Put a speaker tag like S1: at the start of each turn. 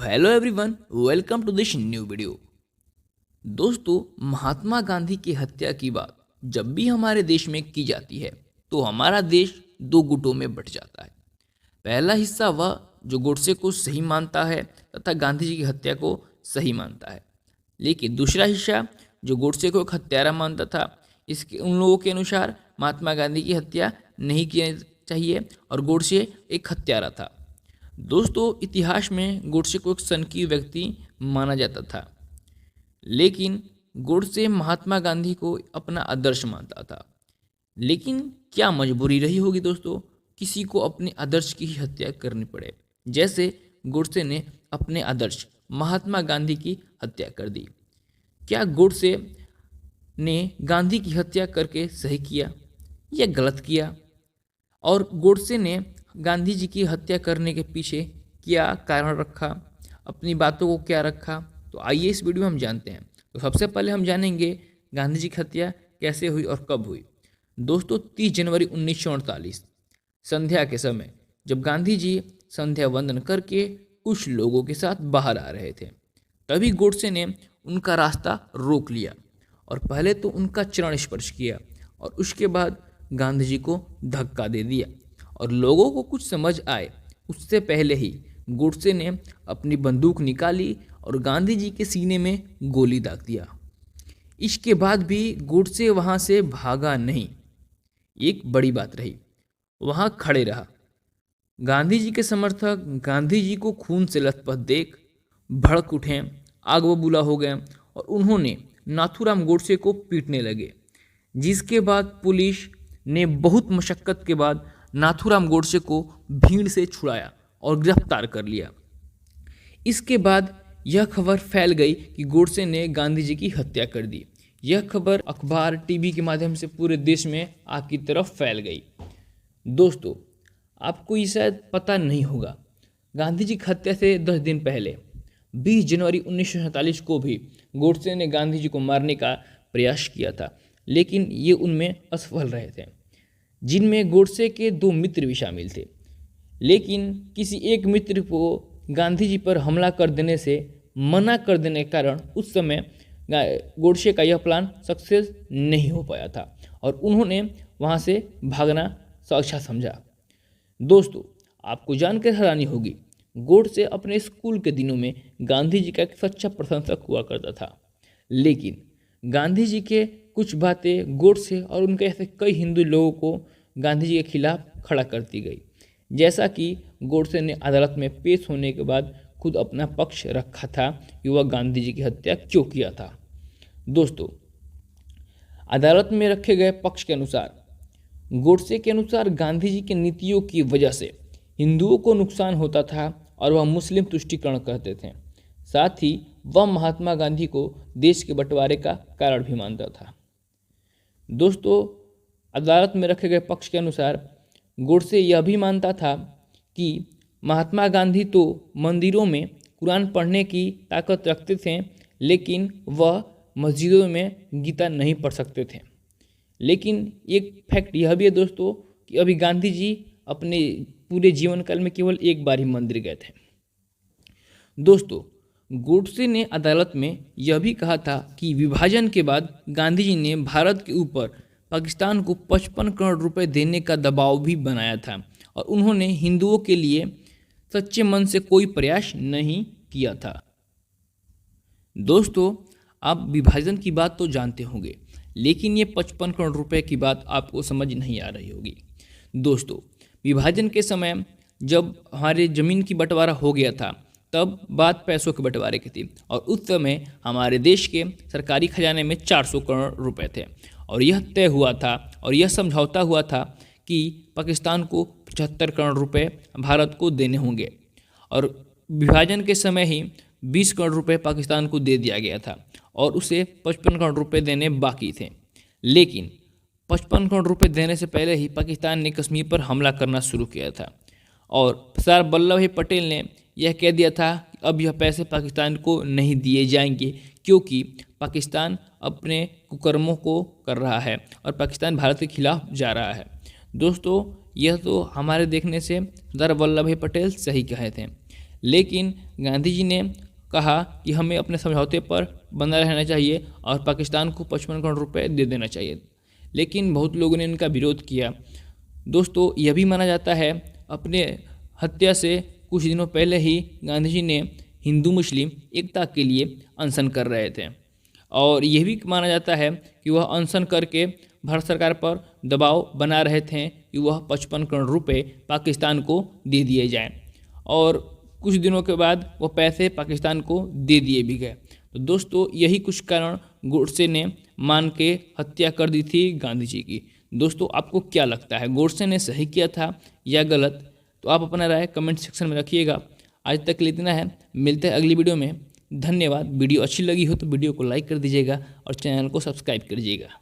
S1: Hello everyone, welcome to this new video. दोस्तों, महात्मा गांधी की हत्या की बात जब भी हमारे देश में की जाती है तो हमारा देश दो गुटों में बंट जाता है। पहला हिस्सा वह जो गोडसे को सही मानता है तथा गांधी जी की हत्या को सही मानता है, लेकिन दूसरा हिस्सा जो गोडसे को एक हत्यारा मानता था। इसके उन लोगों के अनुसार महात्मा गांधी की हत्या नहीं की चाहिए और गोडसे एक हत्यारा था। दोस्तों, इतिहास में गोडसे को एक सनकी व्यक्ति माना जाता था, लेकिन गोडसे महात्मा गांधी को अपना आदर्श मानता था। लेकिन क्या मजबूरी रही होगी दोस्तों, किसी को अपने आदर्श की ही हत्या करनी पड़े। जैसे गोडसे ने अपने आदर्श महात्मा गांधी की हत्या कर दी। क्या गोडसे ने गांधी की हत्या करके सही किया या गलत किया? और गोडसे ने गांधी जी की हत्या करने के पीछे क्या कारण रखा, अपनी बातों को क्या रखा? तो आइए इस वीडियो में हम जानते हैं। तो सबसे पहले हम जानेंगे गांधी जी की हत्या कैसे हुई और कब हुई। दोस्तों, 30 जनवरी 1948 संध्या के समय जब गांधी जी संध्या वंदन करके कुछ लोगों के साथ बाहर आ रहे थे, तभी गोडसे ने उनका रास्ता रोक लिया और पहले तो उनका चरण स्पर्श किया और उसके बाद गांधी जी को धक्का दे दिया। और लोगों को कुछ समझ आए उससे पहले ही गोडसे ने अपनी बंदूक निकाली और गांधी जी के सीने में गोली दाग दिया। इसके बाद भी गोडसे वहां से भागा नहीं, एक बड़ी बात रही, वहां खड़े रहा। गांधी जी के समर्थक गांधी जी को खून से लथपथ देख भड़क उठे, आग बबूला हो गए और उन्होंने नाथूराम गोडसे को पीटने लगे, जिसके बाद पुलिस ने बहुत मशक्कत के बाद नाथूराम गोडसे को भीड़ से छुड़ाया और गिरफ्तार कर लिया। इसके बाद यह खबर फैल गई कि गोडसे ने गांधी जी की हत्या कर दी। यह खबर अखबार, टीवी के माध्यम से पूरे देश में आग की तरफ फैल गई। दोस्तों, आपको ये शायद पता नहीं होगा, गांधी जी की हत्या से 10 दिन पहले 20 जनवरी 1947 को भी गोडसे ने गांधी जी को मारने का प्रयास किया था, लेकिन ये उनमें असफल रहे थे, जिनमें गोडसे के 2 मित्र भी शामिल थे। लेकिन किसी एक मित्र को गांधी जी पर हमला कर देने से मना कर देने के कारण उस समय गोडसे का यह प्लान सक्सेस नहीं हो पाया था और उन्होंने वहाँ से भागना अच्छा समझा। दोस्तों, आपको जानकर हैरानी होगी, गोडसे अपने स्कूल के दिनों में गांधी जी का एक सच्चा प्रशंसक हुआ करता था, लेकिन गांधी जी के कुछ बातें गोडसे और उनके ऐसे कई हिंदू लोगों को गांधी जी के खिलाफ खड़ा करती गई। जैसा कि गोडसे ने अदालत में पेश होने के बाद खुद अपना पक्ष रखा था कि वह गांधी जी की हत्या क्यों किया था। दोस्तों, अदालत में रखे गए पक्ष के अनुसार गोडसे के अनुसार गांधी जी की नीतियों की वजह से हिंदुओं को नुकसान होता था और वह मुस्लिम तुष्टीकरण करते थे। साथ ही वह महात्मा गांधी को देश के बंटवारे का कारण भी मानता था। दोस्तों, अदालत में रखे गए पक्ष के अनुसार गोडसे यह भी मानता था कि महात्मा गांधी तो मंदिरों में कुरान पढ़ने की ताकत रखते थे, लेकिन वह मस्जिदों में गीता नहीं पढ़ सकते थे। लेकिन एक फैक्ट यह भी है दोस्तों कि अभी गांधी जी अपने पूरे जीवन काल में केवल एक बार ही मंदिर गए थे। दोस्तों, गोडसे ने अदालत में यह भी कहा था कि विभाजन के बाद गांधी जी ने भारत के ऊपर पाकिस्तान को 55 करोड़ रुपए देने का दबाव भी बनाया था और उन्होंने हिंदुओं के लिए सच्चे मन से कोई प्रयास नहीं किया था। दोस्तों, आप विभाजन की बात तो जानते होंगे, लेकिन ये 55 करोड़ रुपए की बात आपको समझ नहीं आ रही होगी। दोस्तों, विभाजन के समय जब हमारे ज़मीन की बंटवारा हो गया था, तब बात पैसों के बंटवारे की थी और उस समय हमारे देश के सरकारी खजाने में 400 करोड़ रुपए थे और यह तय हुआ था और यह समझौता हुआ था कि पाकिस्तान को 75 करोड़ रुपए भारत को देने होंगे और विभाजन के समय ही 20 करोड़ रुपए पाकिस्तान को दे दिया गया था और उसे 55 करोड़ रुपए देने बाकी थे। लेकिन 55 करोड़ रुपए देने से पहले ही पाकिस्तान ने कश्मीर पर हमला करना शुरू किया था और सरदार वल्लभ भाई पटेल ने यह कह दिया था कि अब यह पैसे पाकिस्तान को नहीं दिए जाएंगे, क्योंकि पाकिस्तान अपने कुकर्मों को कर रहा है और पाकिस्तान भारत के खिलाफ जा रहा है। दोस्तों, यह तो हमारे देखने से सरदार वल्लभ भाई पटेल सही कहे थे, लेकिन गांधी जी ने कहा कि हमें अपने समझौते पर बना रहना चाहिए और पाकिस्तान को 55 करोड़ रुपए दे देना चाहिए। लेकिन बहुत लोगों ने इनका विरोध किया। दोस्तों, यह भी माना जाता है अपने हत्या से कुछ दिनों पहले ही गांधी जी ने हिंदू मुस्लिम एकता के लिए अनशन कर रहे थे और यह भी माना जाता है कि वह अनशन करके भारत सरकार पर दबाव बना रहे थे कि वह 55 करोड़ रुपए पाकिस्तान को दे दिए जाएं और कुछ दिनों के बाद वो पैसे पाकिस्तान को दे दिए भी गए। तो दोस्तों, यही कुछ कारण गोडसे ने मान के हत्या कर दी थी गांधी जी की। दोस्तों, आपको क्या लगता है, गोडसे ने सही किया था या गलत? तो आप अपना राय कमेंट सेक्शन में रखिएगा। आज तक के लिए इतना है, मिलते हैं अगली वीडियो में। धन्यवाद। वीडियो अच्छी लगी हो तो वीडियो को लाइक कर दीजिएगा और चैनल को सब्सक्राइब कर दीजिएगा।